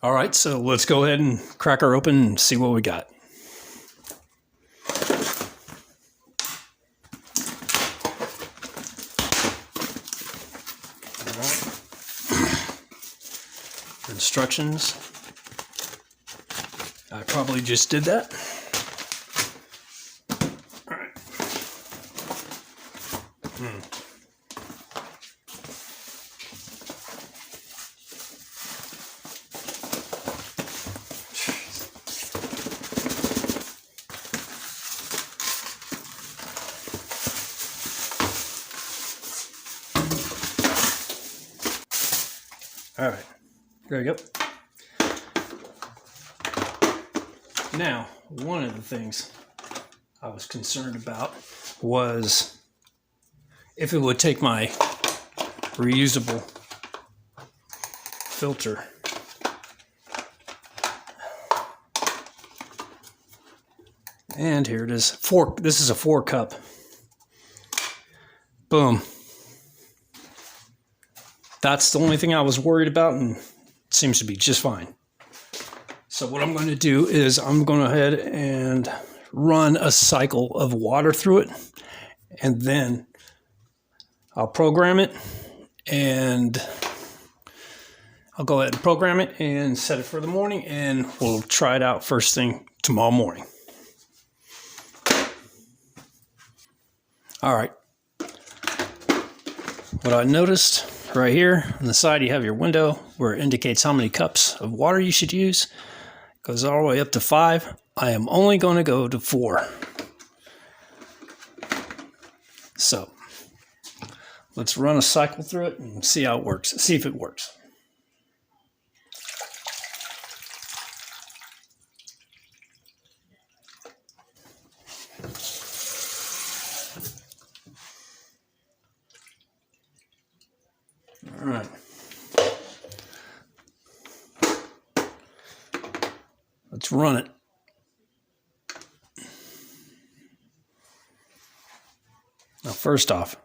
All right, so let's go ahead and crack her open and see what we got. All right. Instructions. I probably just did that. All right. All right, there we go. Now, one of the things I was concerned about was if it would take my reusable filter and here it is. This is a 4-cup. Boom. That's the only thing I was worried about, and it seems to be just fine. So what I'm going to do is I'm going to go ahead and run a cycle of water through it, and then I'll program it, and I'll go ahead and program it and set it for the morning, and we'll try it out first thing tomorrow morning. All right. What I noticed right here on the side, you have your window where it indicates how many cups of water you should use. It goes all the way up to 5. I am only going to go to 4. So let's run a cycle through it and see how it works. See if it works. All right. Let's run it. Now, first off,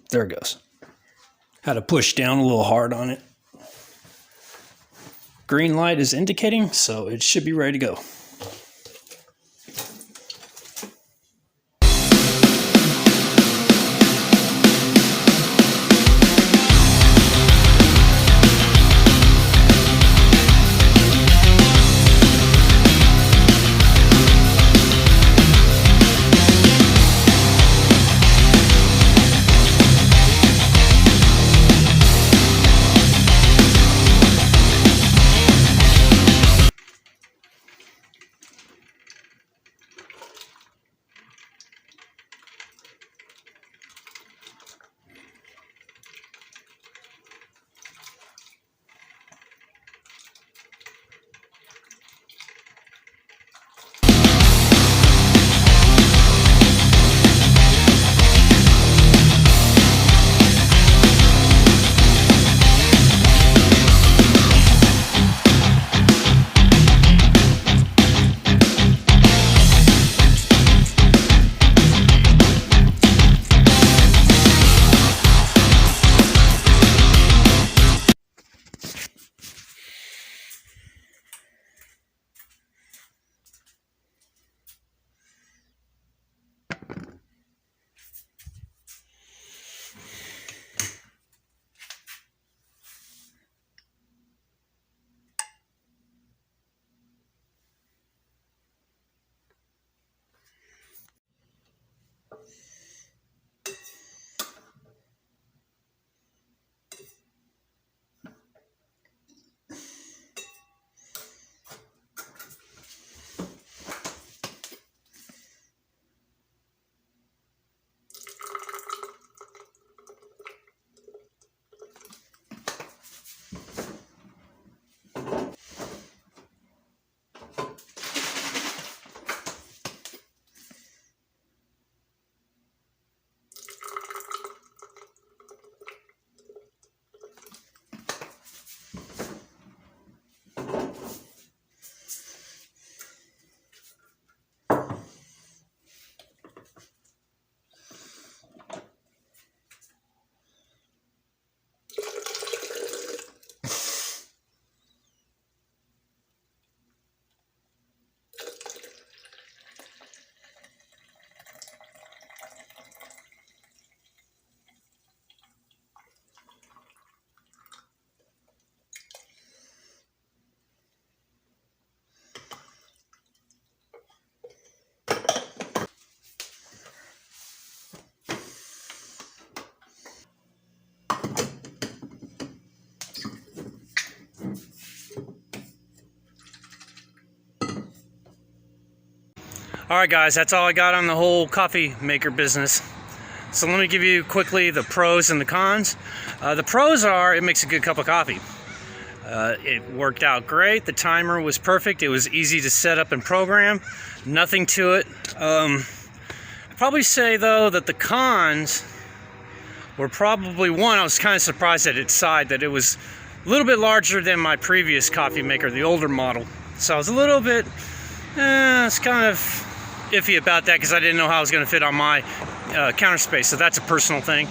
there it goes. Had to push down a little hard on it. Green light is indicating, so it should be ready to go. All right, guys, that's all I got on the whole coffee maker business. So let me give you quickly the pros and the cons. The pros are it makes a good cup of coffee. It worked out great. The timer was perfect. It was easy to set up and program. Nothing to it. I'd probably say, though, that the cons were probably one, I was kind of surprised at its size, that it was a little bit larger than my previous coffee maker, the older model. So I was a little bit, it's kind of iffy about that because I didn't know how it was going to fit on my counter space. So that's a personal thing.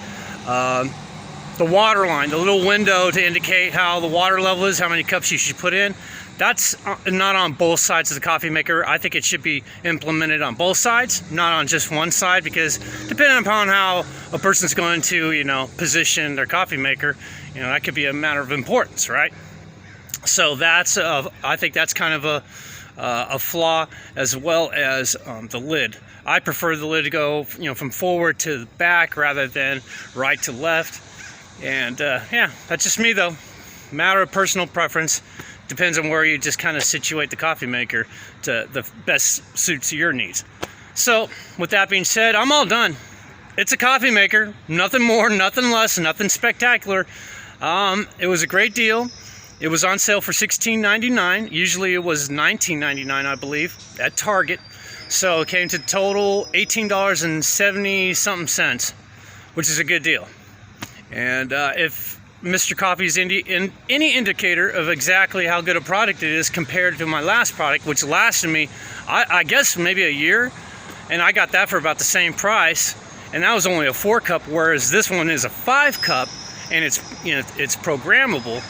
The water line, the little window to indicate how the water level is, how many cups you should put in, that's not on both sides of the coffee maker. I think it should be implemented on both sides, not on just one side, because depending upon how a person's going to, position their coffee maker, that could be a matter of importance, right? So that's, I think that's kind of a flaw, as well as the lid. I prefer the lid to go, from forward to back rather than right to left. And yeah, that's just me though. Matter of personal preference. Depends on where you just kind of situate the coffee maker to the best suits your needs. So with that being said, I'm all done. It's a coffee maker, nothing more, nothing less, nothing spectacular. It was a great deal. It was on sale for $16.99. Usually it was $19.99, I believe, at Target. So it came to total $18.70 something cents, which is a good deal. And if Mr. Coffee is any indicator of exactly how good a product it is compared to my last product, which lasted me, I guess, maybe a year, and I got that for about the same price, and that was only a 4-cup, whereas this one is a 5-cup, and it's it's programmable.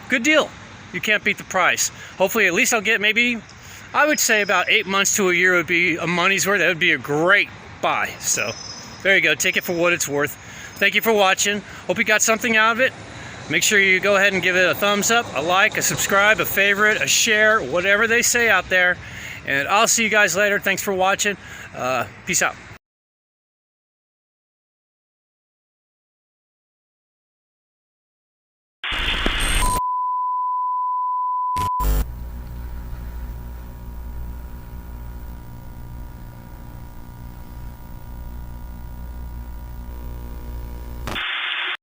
Good deal. You can't beat the price. Hopefully, at least I'll get maybe, I would say about 8 months to a year would be a money's worth. That would be a great buy. So there you go. Take it for what it's worth. Thank you for watching. Hope you got something out of it. Make sure you go ahead and give it a thumbs up, a like, a subscribe, a favorite, a share, whatever they say out there. And I'll see you guys later. Thanks for watching. Peace out.